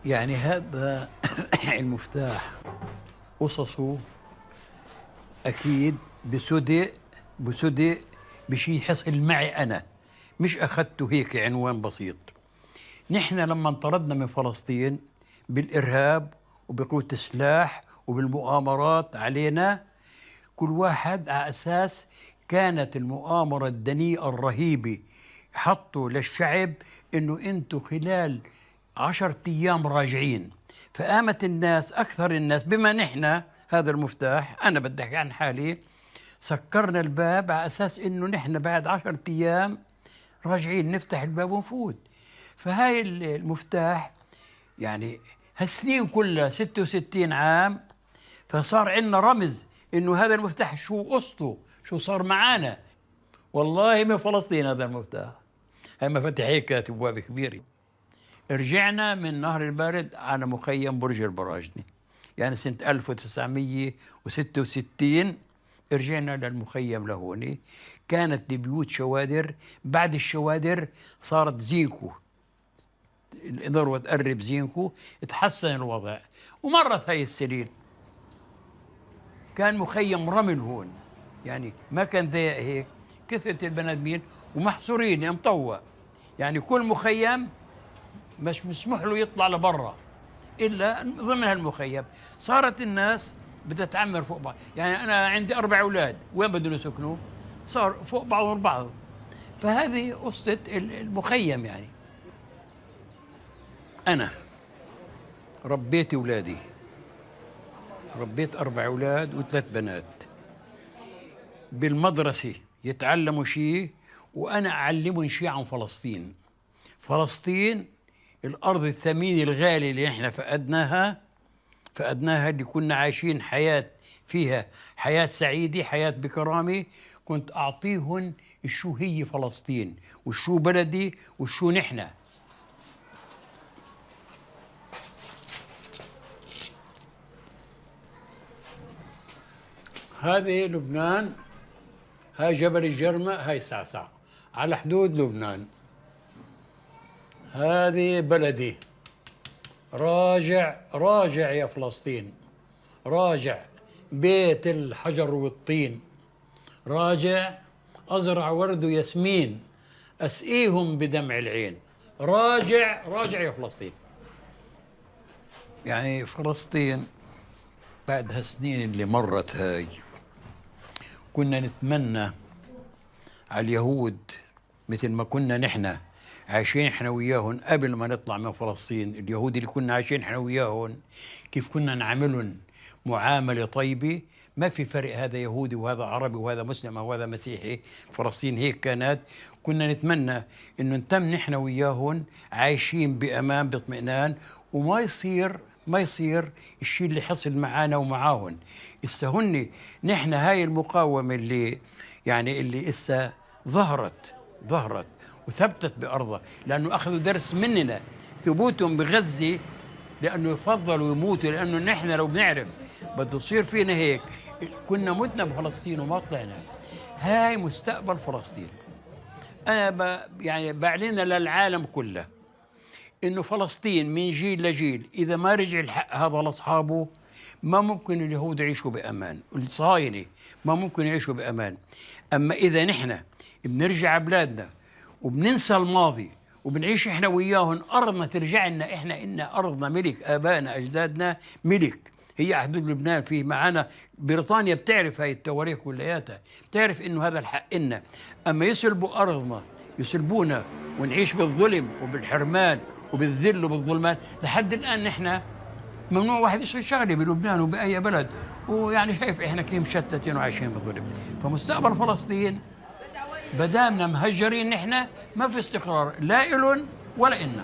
يعني هذا المفتاح قصصه أكيد بصدق بشي حصل معي أنا، مش أخذته هيك عنوان بسيط. نحن لما انطردنا من فلسطين بالإرهاب وبقوة السلاح وبالمؤامرات علينا، كل واحد على أساس كانت المؤامرة الدنيئة الرهيبة حطوا للشعب إنه أنتوا خلال 10 أيام راجعين. فقامت الناس، أكثر الناس، بما نحن هذا المفتاح، أنا بدي أحكي عن حالي، سكرنا الباب على أساس إنه نحن بعد 10 أيام راجعين نفتح الباب ونفوت. فهاي المفتاح يعني هالسنين كلها 66 عام، فصار عندنا رمز إنه هذا المفتاح شو قصته، شو صار معانا. والله من فلسطين هذا المفتاح، هاي مفاتيح هيك أبواب كبيرة. رجعنا من نهر البارد على مخيم برج البراجني، يعني سنة 1966 رجعنا للمخيم لهون. كانت البيوت شوادر، بعد الشوادر صارت زينكو، الذروة تقرب زينكو، تحسن الوضع. ومرت هاي السنين كان مخيم رمل هون، يعني ما كان ضيق هيك، كثرة البني آدمين ومحصورين مطوع، يعني كل مخيم مش مسموح له يطلع لبرا الا ضمن هالمخيم. صارت الناس بدها تعمر فوق بعض، يعني انا عندي 4 اولاد، وين بدهم يسكنوا؟ صار فوق بعضهم البعض. فهذه قصة المخيم. يعني انا ربيت اولادي، ربيت 4 اولاد و3 بنات، بالمدرسة يتعلموا شيء وانا اعلمهم شيء عن فلسطين. فلسطين الأرض الثمينة الغالية اللي احنا فقدناها اللي كنا عايشين حياة فيها حياة سعيدة، حياة بكرامة. كنت أعطيهن شو هي فلسطين وشو بلدي وشو نحن. هذه لبنان، هاي جبل الجرمة، هاي سعسع على حدود لبنان. هذه بلدي، راجع يا فلسطين، راجع بيت الحجر والطين، راجع أزرع ورد وياسمين أسقيهم بدمع العين. راجع يا فلسطين. يعني فلسطين بعد هالسنين اللي مرت هاي، كنا نتمنى على اليهود مثل ما كنا نحن عايشين احنا وياهم قبل ما نطلع من فلسطين. اليهود اللي كنا عايشين احنا وياهم كيف كنا نعاملهم معاملة طيبة، ما في فرق هذا يهودي وهذا عربي وهذا مسلم وهذا مسيحي. فلسطين هيك كانت. كنا نتمنى انه نتم نحن وياهم عايشين بامان باطمئنان، وما يصير الشيء اللي حصل معانا ومعاهم. استهني نحن هاي المقاومة اللي اسا ظهرت وثبتت بأرضها، لأنه أخذوا درس مننا، ثبوتهم بغزة، لأنه يفضلوا يموتوا، لأنه نحن لو بنعرف بده يصير فينا هيك كنا متنا بفلسطين وما طلعنا. هاي مستقبل فلسطين. أنا يعني بعلن للعالم كله إنه فلسطين من جيل لجيل إذا ما رجع الحق هذا لأصحابه، ما ممكن اليهود يعيشوا بأمان، الصهاينة ما ممكن يعيشوا بأمان. أما إذا نحن بنرجع بلادنا وبننسى الماضي وبنعيش احنا وياهم، ارضنا ترجع لنا احنا، ان ارضنا ملك ابائنا اجدادنا، ملك. هي حدود لبنان، في معنا بريطانيا بتعرف هاي التواريخ كلياتها، بتعرف انه هذا الحق لنا. اما يسلبوا ارضنا، يسلبونا ونعيش بالظلم وبالحرمان وبالذل وبالظلمان. لحد الان نحن ممنوع واحد يشتغل شغله بلبنان وباي بلد، ويعني شايف احنا كيف مشتتين وعايشين بالظلم. فمستقبل فلسطين بدامنا مهجرين نحن، ما في استقرار لا إلن ولا إلنا.